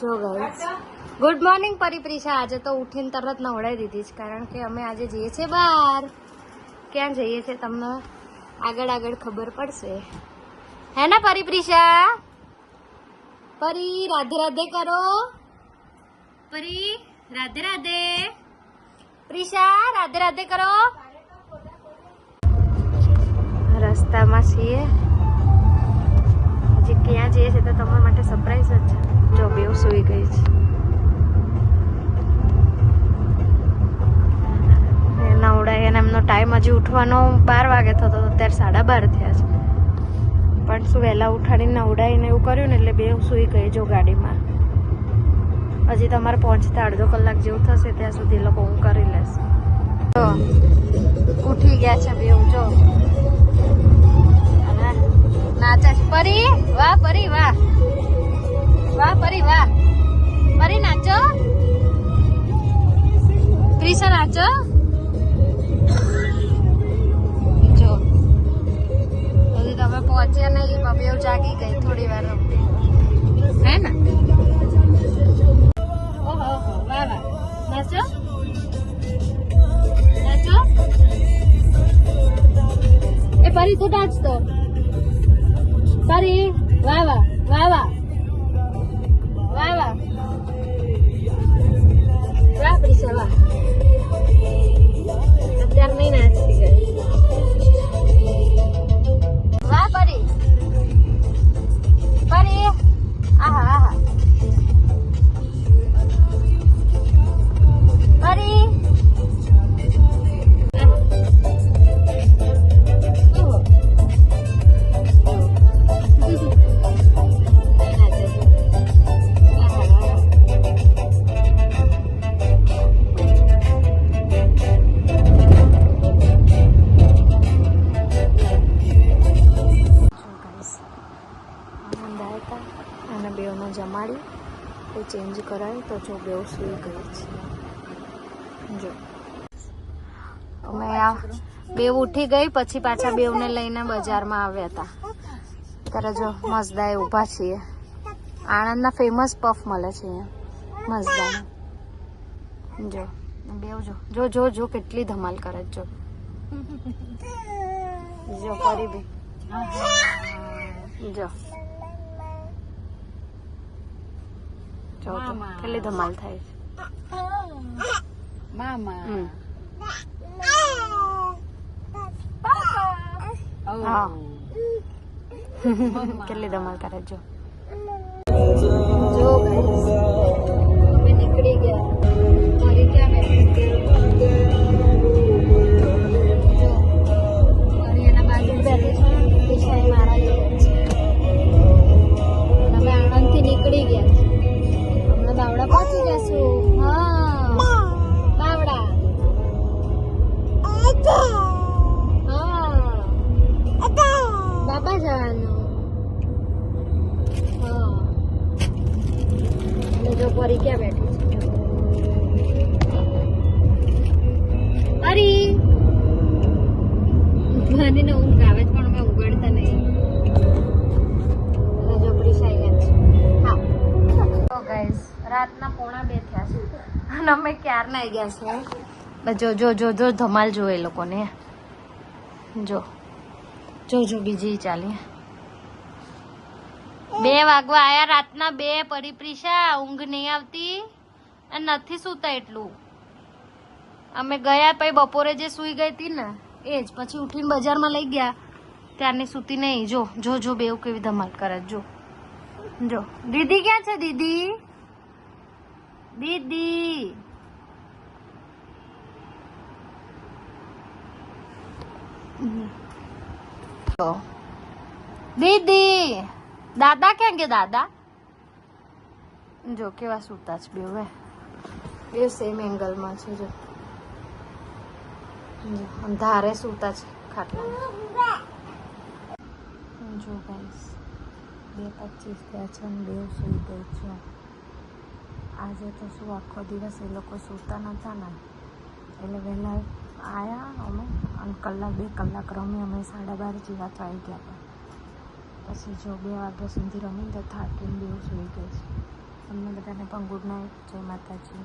જો guys good morning પરિપ્રીશા. આજે તો ઉઠીને તરત નવડાવી દીધી છે, કારણ કે અમે આજે જઈએ છીએ બહાર. ક્યાં જઈએ છીએ તમને આગળ આગળ ખબર પડશે, હે ને પરિપ્રીશા? પરી રાધે રાધે કરો. પરી રાધે રાધે. પ્રીશા રાધે રાધે કરો. રસ્તામાં છીએ, હજી ક્યાં જઈએ છીએ તો તમારા માટે સરપ્રાઈઝ જ છે. જો બેવ સૂઈ ગઈ છે. નવડાય અને એમનો ટાઈમ હજી ઉઠવાનો 12 વાગે થતો, અત્યારે 12:30 થયા છે. પણ શું વહેલા ઉઠાડીને નવડાવીને એવું કર્યું ને એટલે બેવ સૂઈ ગઈ. જો ગાડીમાં હજી તમારે પહોંચતા અડધો કલાક જેવું થશે, ત્યાં સુધી લોકો હું કરી લેશ. તો ઉઠી ગયા છે બેવ. જો નાચે છે પરી. વાહ પરી વાહ. વાહ પરી વાહ. પરી નાચો. પ્રીશા નાચો. જો હજી તમે પહોંચ્યા નહીં, બેવ જાગી ગઈ થોડી વાર હે ને. ઓહો વાહ વાહ. નાચો નાચો. એ પરી તું નાચ તો. પરી વાહ વાહ વાહ વાહ વાહ વાહ વાહ. પ્રીશા વાહ. અત્યારે નહીં નાચતી ગઈ. વાહ પરી. પરી આહા આહા. પરી અને બેવને જમાડી એ ચેન્જ કરાય તો જો બેવ સૂઈ ગઈ છે. જો અમે આ બેવ ઉઠી ગઈ પછી પાછા બેવને લઈને બજારમાં આવ્યા હતા. ત્યારે જો મસદાએ ઊભા છીએ. આણંદના ફેમસ પફ મળે છે અહીંયા મસદાના. જો બેવ જો જો જો જો કેટલી ધમાલ કરે જો. જો ફરી બી જો જો કેટલી ધમાલ થાય છે. મામા હા કેટલી ધમાલ કરે જો. જો ગાઈસ અમે નીકળી ગયા. મારી ક્યાં બેઠી જો મારી એના બાજુ બેઠી છે. પીછાઈ મારા જોડે છે. અમે આણંદથી નીકળી ગયા. બાવડા પહોંચી જશું. હા બાવડા. હા બાબા જવાનું. હા અને જો પરી ક્યાં બેઠી છે. પરી મને ઊંઘ આવે પણ અમે ઉગાડતા નહીં. જો પ્રીશા અહીંયા છે. હા તો ગાઈસ રાતના 1:45 થયા છે અને અમે ક્યારના આવી ગયા છે. જો જો જો જો ધમાલ જો એ લોકોને. જો જો જો બીજી ચાલી 2 વાગવા આયા રાતના 2. પરિપ્રીશા ઊંઘ નહીં આવતી અને નથી સૂતા એટલું. અમે ગયા પછી બપોરે જે સૂઈ ગઈ હતી ને એ જ પછી ઉઠીને બજારમાં લઈ ગયા. ત્યારની સૂતી નહીં. જો જો જો બેવ કેવી ધમાલ કરે. જો જો દીદી ક્યાં છે? દીદી દીદી દીદી દાદા ક્યાં ગયા? દાદા જો કેવા સૂતા છે બેવ. બે સેમ એંગલમાં છે. જો ધારે સૂતા છે ખાટલા. જો ગાઈસ 2:25 થયા છે અને બેવ સૂઈ ગઈ છે. આજે તો શું આખો દિવસ એ લોકો સૂતા નહોતા ને એટલે વહેલા આવ્યા અમે અને 2 કલાક રમી. અમે 12:30 જેવા તો આવી ગયા હતા. પછી જો 2 વાગ્યા સુધી રમીને તો થાકીને બેવ સૂઈ ગઈ છે. તમને બધાને પણ ગુડ નાઇટ, જય માતાજી.